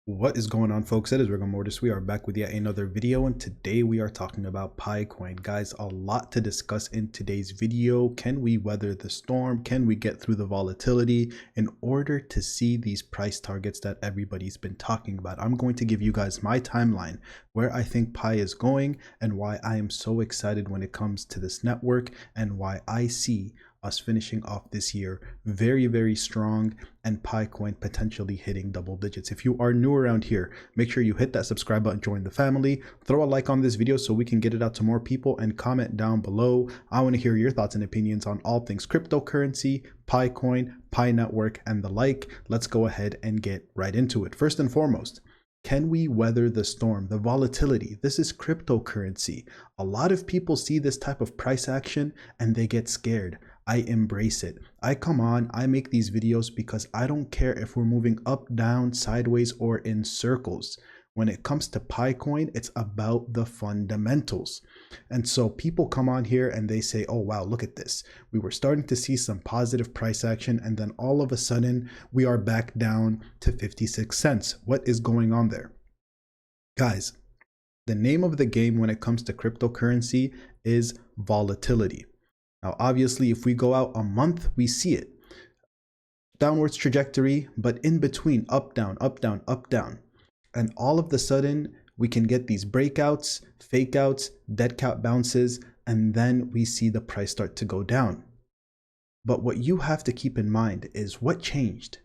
What is going on, folks? It is Rigor Mortis. We are back with yet another video, and today we are talking about Pi Coin. Guys, a lot to discuss in today's video. Can we weather the storm? Can we get through the volatility in order to see these price targets that everybody's been talking about? I'm going to give you guys my timeline where I think Pi is going and why I am so excited when it comes to this network and why I see us finishing off this year very strong and Pi Coin potentially hitting double digits. If you are new around here, make sure you hit that subscribe button, join the family, throw a like on this video so we can get it out to more people, and comment down below. I want to hear your thoughts and opinions on all things cryptocurrency, Pi Coin, Pi Network, and the like. Let's go ahead and get right into it. First and foremost, can we weather the storm, the volatility? This is cryptocurrency. A lot of people see this type of price action and they get scared. I embrace it. I come on, I make these videos because I don't care if we're moving up, down, sideways, or in circles. When it comes to Pi Coin, it's about the fundamentals. And so people come on here and they say, oh wow, look at this. We were starting to see some positive price action, and then all of a sudden we are back down to 56 cents. What is going on there? Guys, the name of the game when it comes to cryptocurrency is volatility. Now, obviously, if we go out a month, we see it. Downwards trajectory, but in between, up, down, up, down, up, down. And all of the sudden, we can get these breakouts, fake outs, dead cat bounces, and then we see the price start to go down. But what you have to keep in mind is what changed?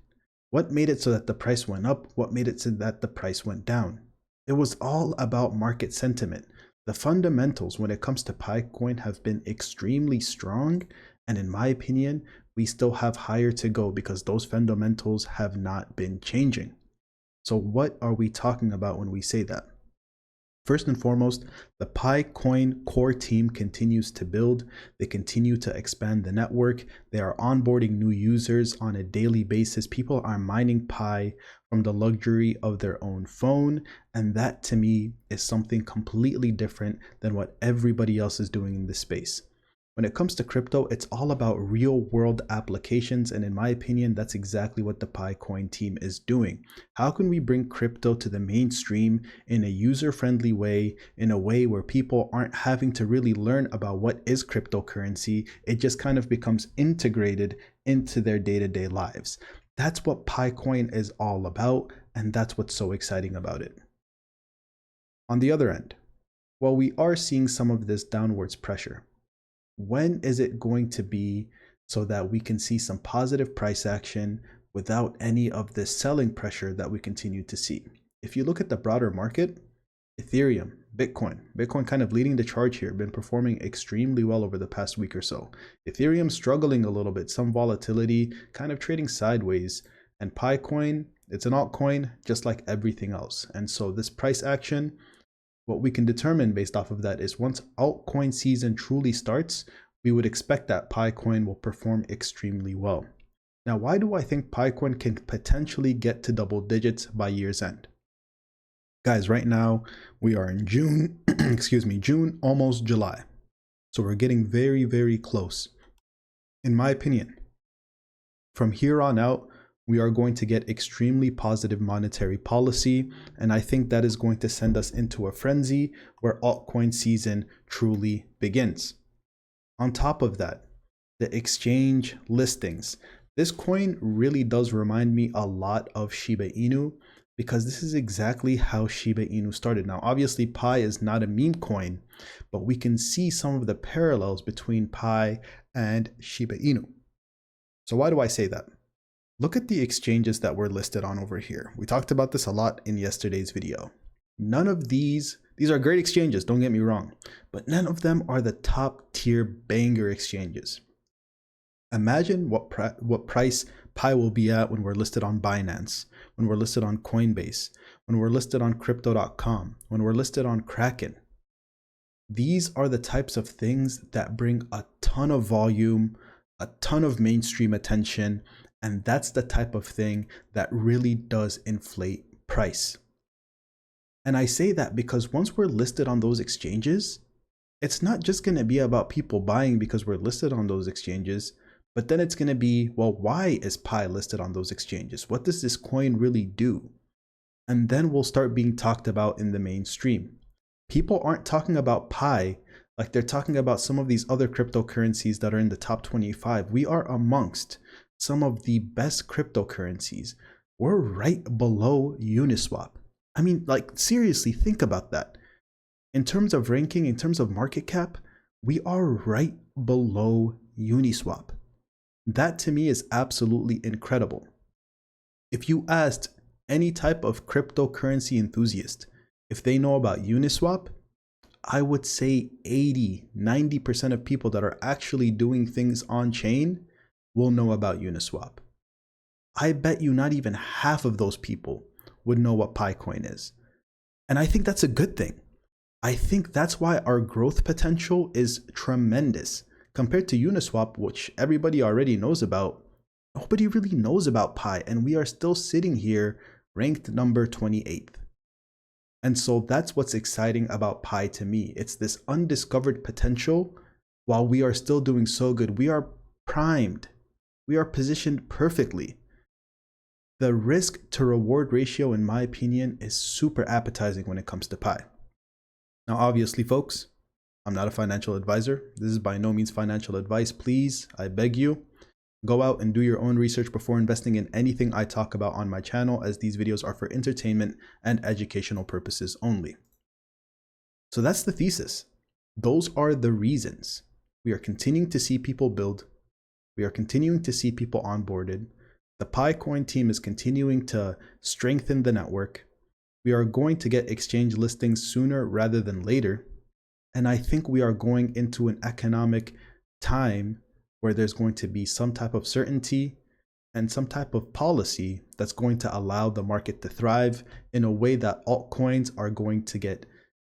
What made it so that the price went up? What made it so that the price went down? It was all about market sentiment. The fundamentals when it comes to Pi Coin have been extremely strong, and in my opinion, we still have higher to go because those fundamentals have not been changing. So what are we talking about when we say that? First and foremost, the Pi Coin core team continues to build. They continue to expand the network. They are onboarding new users on a daily basis. People are mining Pi from the luxury of their own phone. And that to me is something completely different than what everybody else is doing in this space. When it comes to crypto, it's all about real world applications. And in my opinion, that's exactly what the Pi Coin team is doing. How can we bring crypto to the mainstream in a user-friendly way, in a way where people aren't having to really learn about what is cryptocurrency? It just kind of becomes integrated into their day-to-day lives. That's what Pi Coin is all about, and that's what's so exciting about it. On the other end, while we are seeing some of this downwards pressure, when is it going to be so that we can see some positive price action without any of this selling pressure that we continue to see? If you look at the broader market, Ethereum, Bitcoin kind of leading the charge here, been performing extremely well over the past week or so. Ethereum struggling a little bit, some volatility, kind of trading sideways. And Pi Coin, it's an altcoin just like everything else. And so this price action, what we can determine based off of that is once altcoin season truly starts, we would expect that Pi Coin will perform extremely well. Now, why do I think Pi Coin can potentially get to double digits by year's end? Guys, right now we are in June, June, almost July. So we're getting very close. In my opinion, from here on out, we are going to get extremely positive monetary policy, and I think that is going to send us into a frenzy where altcoin season truly begins. On top of that, the exchange listings. This coin really does remind me a lot of Shiba Inu because this is exactly how Shiba Inu started. Now, obviously, Pi is not a meme coin, but we can see some of the parallels between Pi and Shiba Inu. So why do I say that? Look at the exchanges that were listed on over here. We talked about this a lot in yesterday's video. None of these are great exchanges, don't get me wrong, but none of them are the top tier banger exchanges. Imagine what price Pi will be at when we're listed on Binance, when we're listed on Coinbase, when we're listed on crypto.com, when we're listed on Kraken. These are the types of things that bring a ton of volume, a ton of mainstream attention, and that's the type of thing that really does inflate price. And I say that because once we're listed on those exchanges, it's not just going to be about people buying because we're listed on those exchanges, but then it's going to be, well, why is Pi listed on those exchanges? What does this coin really do? and then we'll start being talked about in the mainstream. People aren't talking about Pi like they're talking about some of these other cryptocurrencies that are in the top 25. We are amongst some of the best cryptocurrencies. We're right below Uniswap. I mean, like, seriously, think about that. In terms of ranking, in terms of market cap, we are right below Uniswap. That to me is absolutely incredible. If you asked any type of cryptocurrency enthusiast if they know about Uniswap, I would say 80–90% of people that are actually doing things on chain will know about Uniswap. I bet you not even half of those people would know what PiCoin is. And I think that's a good thing. I think that's why our growth potential is tremendous. Compared to Uniswap, which everybody already knows about, nobody really knows about Pi, and we are still sitting here ranked number 28th. And so that's what's exciting about Pi to me. It's this undiscovered potential. While we are still doing so good, we are primed. We are positioned perfectly. The risk to reward ratio, in my opinion, is super appetizing when it comes to Pi. Now, obviously, folks, I'm not a financial advisor. This is by no means financial advice. Please, I beg you, go out and do your own research before investing in anything I talk about on my channel, as these videos are for entertainment and educational purposes only. So that's the thesis. Those are the reasons. We are continuing to see people build. We are continuing to see people onboarded. The PiCoin team is continuing to strengthen the network. We are going to get exchange listings sooner rather than later. And I think we are going into an economic time where there's going to be some type of certainty and some type of policy that's going to allow the market to thrive in a way that altcoins are going to get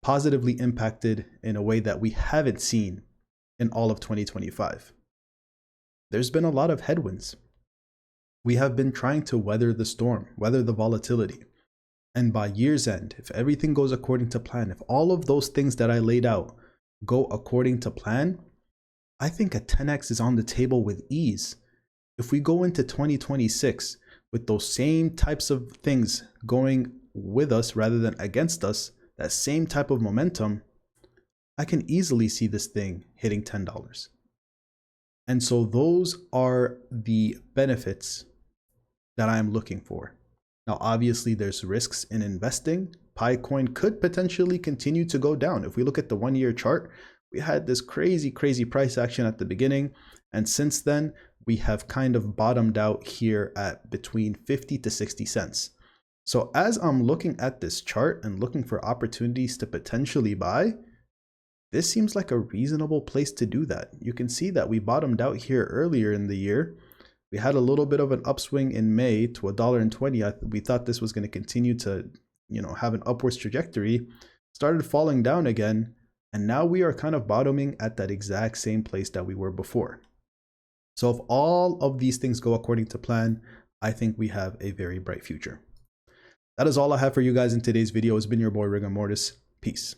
positively impacted in a way that we haven't seen in all of 2025. There's been a lot of headwinds. We have been trying to weather the storm, weather the volatility. And by year's end, if everything goes according to plan, if all of those things that I laid out go according to plan, I think a 10x is on the table with ease. If we go into 2026 with those same types of things going with us rather than against us, that same type of momentum, I can easily see this thing hitting $10. And so those are the benefits that I'm looking for. Now, obviously, there's risks in investing. PiCoin could potentially continue to go down. If we look at the 1-year chart, we had this crazy price action at the beginning. And since then, we have kind of bottomed out here at between 50 to 60 cents. So as I'm looking at this chart and looking for opportunities to potentially buy, this seems like a reasonable place to do that. You can see that we bottomed out here earlier in the year. We had a little bit of an upswing in May to $1.20. We thought this was going to continue to, have an upwards trajectory. Started falling down again, and now we are kind of bottoming at that exact same place that we were before. So if all of these things go according to plan, I think we have a very bright future. That is all I have for you guys in today's video. It's been your boy Rigor Mortis. Peace.